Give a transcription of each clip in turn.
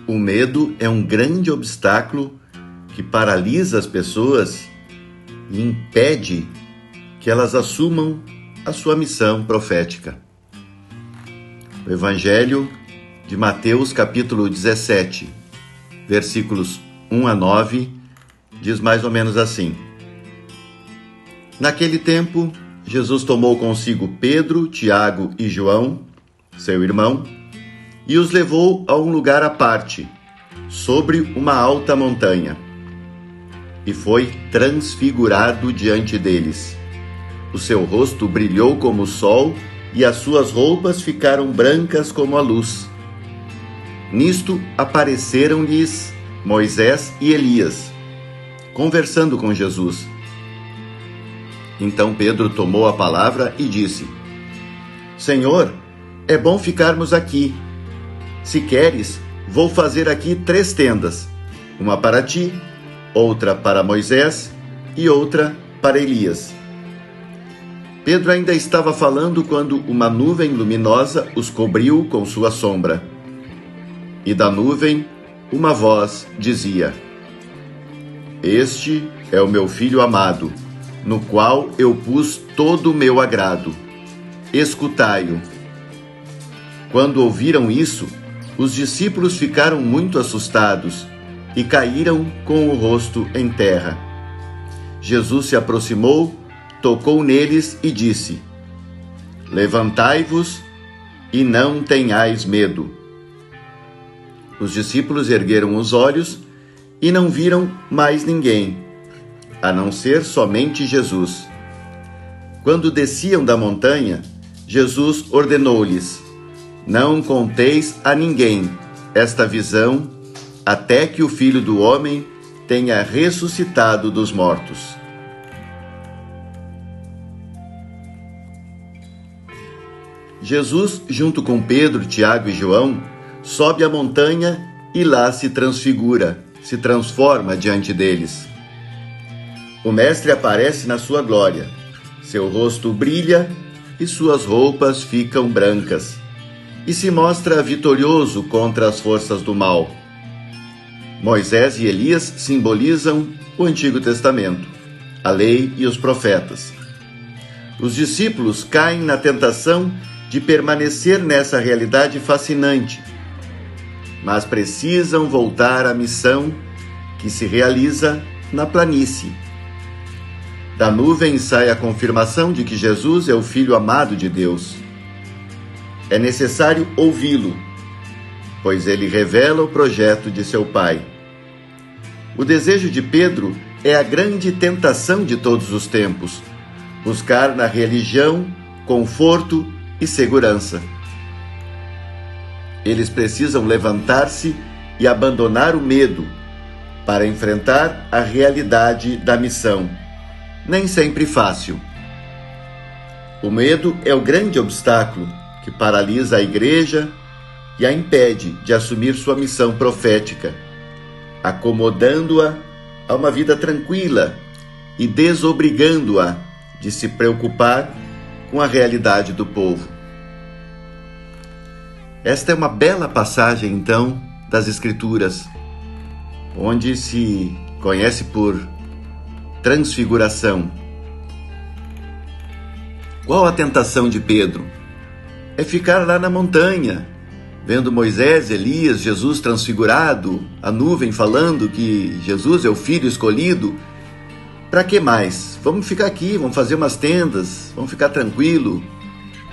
O medo é um grande obstáculo que paralisa as pessoas e impede que elas assumam a sua missão profética. O Evangelho de Mateus, capítulo 17, versículos 1 a 9, diz mais ou menos assim: Naquele tempo, Jesus tomou consigo Pedro, Tiago e João, seu irmão, e os levou a um lugar à parte, sobre uma alta montanha, e foi transfigurado diante deles. O seu rosto brilhou como o sol, e as suas roupas ficaram brancas como a luz. Nisto apareceram-lhes Moisés e Elias, conversando com Jesus. Então Pedro tomou a palavra e disse: Senhor, é bom ficarmos aqui. Se queres, vou fazer aqui 3 tendas, uma para ti, outra para Moisés e outra para Elias. Pedro ainda estava falando quando uma nuvem luminosa os cobriu com sua sombra. E da nuvem, uma voz dizia: Este é o meu filho amado, no qual eu pus todo o meu agrado. Escutai-o. Quando ouviram isso, os discípulos ficaram muito assustados e caíram com o rosto em terra. Jesus se aproximou, tocou neles e disse: Levantai-vos e não tenhais medo. Os discípulos ergueram os olhos e não viram mais ninguém, a não ser somente Jesus. Quando desciam da montanha, Jesus ordenou-lhes: Não conteis a ninguém esta visão, até que o Filho do Homem tenha ressuscitado dos mortos. Jesus, junto com Pedro, Tiago e João, sobe a montanha e lá se transfigura, se transforma diante deles. O Mestre aparece na sua glória, seu rosto brilha e suas roupas ficam brancas, e se mostra vitorioso contra as forças do mal. Moisés e Elias simbolizam o Antigo Testamento, a lei e os profetas. Os discípulos caem na tentação de permanecer nessa realidade fascinante, mas precisam voltar à missão que se realiza na planície. Da nuvem sai a confirmação de que Jesus é o Filho amado de Deus. É necessário ouvi-lo, pois ele revela o projeto de seu Pai. O desejo de Pedro é a grande tentação de todos os tempos: buscar na religião conforto e segurança. Eles precisam levantar-se e abandonar o medo para enfrentar a realidade da missão, nem sempre fácil. O medo é o grande obstáculo que paralisa a igreja e a impede de assumir sua missão profética, acomodando-a a uma vida tranquila e desobrigando-a de se preocupar com a realidade do povo. Esta é uma bela passagem, então, das Escrituras, onde se conhece por transfiguração. Qual a tentação de Pedro? É ficar lá na montanha, vendo Moisés, Elias, Jesus transfigurado, a nuvem falando que Jesus é o Filho escolhido. Para que mais? Vamos ficar aqui, vamos fazer umas tendas, vamos ficar tranquilo,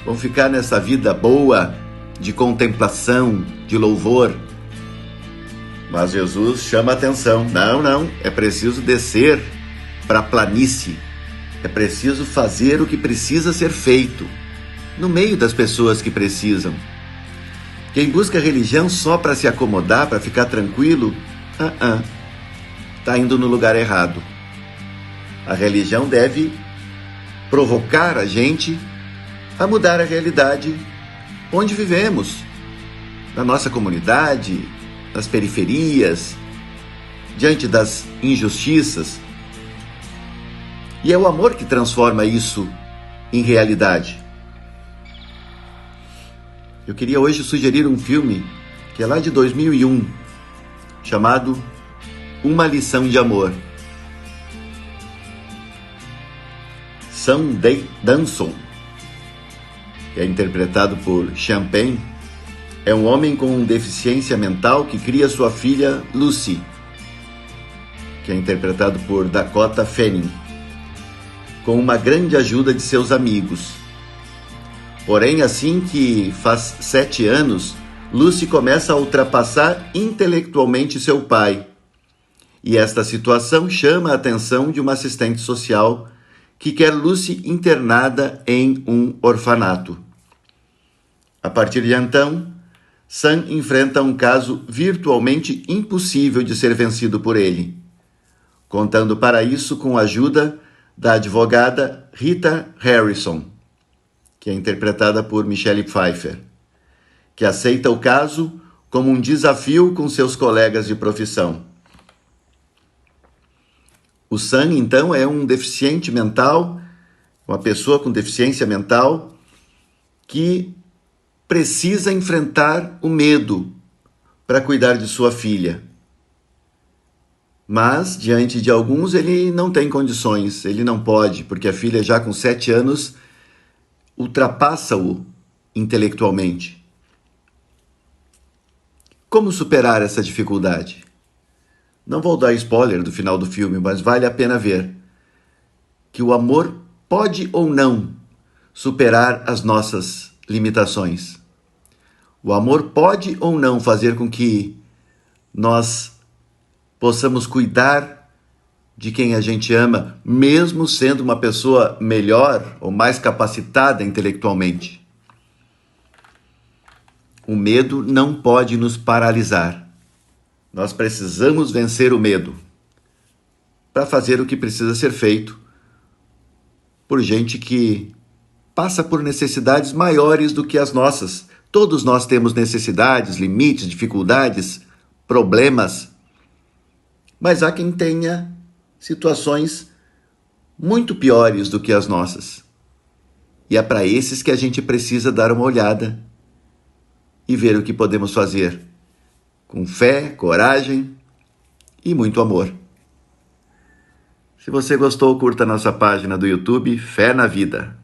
vamos ficar nessa vida boa, de contemplação, de louvor. Mas Jesus chama a atenção. Não, é preciso descer para a planície. É preciso fazer o que precisa ser feito, no meio das pessoas que precisam. Quem busca religião só para se acomodar, para ficar tranquilo, está indo no lugar errado. A religião deve provocar a gente a mudar a realidade onde vivemos, na nossa comunidade, nas periferias, diante das injustiças. E é o amor que transforma isso em realidade. Eu queria hoje sugerir um filme que é lá de 2001, chamado Uma Lição de Amor. Sam Danson, que é interpretado por Champagne, é um homem com deficiência mental que cria sua filha Lucy, que é interpretado por Dakota Fanning, com uma grande ajuda de seus amigos. Porém, assim que faz 7 anos, Lucy começa a ultrapassar intelectualmente seu pai. E esta situação chama a atenção de uma assistente social que quer Lucy internada em um orfanato. A partir de então, Sam enfrenta um caso virtualmente impossível de ser vencido por ele, contando para isso com a ajuda da advogada Rita Harrison, que é interpretada por Michelle Pfeiffer, que aceita o caso como um desafio com seus colegas de profissão. O Sam, então, é um deficiente mental, uma pessoa com deficiência mental que precisa enfrentar o medo para cuidar de sua filha. Mas, diante de alguns, ele não tem condições, ele não pode, porque a filha, já com 7 anos, ultrapassa-o intelectualmente. Como superar essa dificuldade? Não vou dar spoiler do final do filme, mas vale a pena ver que o amor pode ou não superar as nossas limitações. O amor pode ou não fazer com que nós possamos cuidar de quem a gente ama, mesmo sendo uma pessoa melhor ou mais capacitada intelectualmente. O medo não pode nos paralisar. Nós precisamos vencer o medo para fazer o que precisa ser feito por gente que passa por necessidades maiores do que as nossas. Todos nós temos necessidades, limites, dificuldades, problemas. Mas há quem tenha situações muito piores do que as nossas. E é para esses que a gente precisa dar uma olhada e ver o que podemos fazer, com fé, coragem e muito amor. Se você gostou, curta nossa página do YouTube Fé na Vida.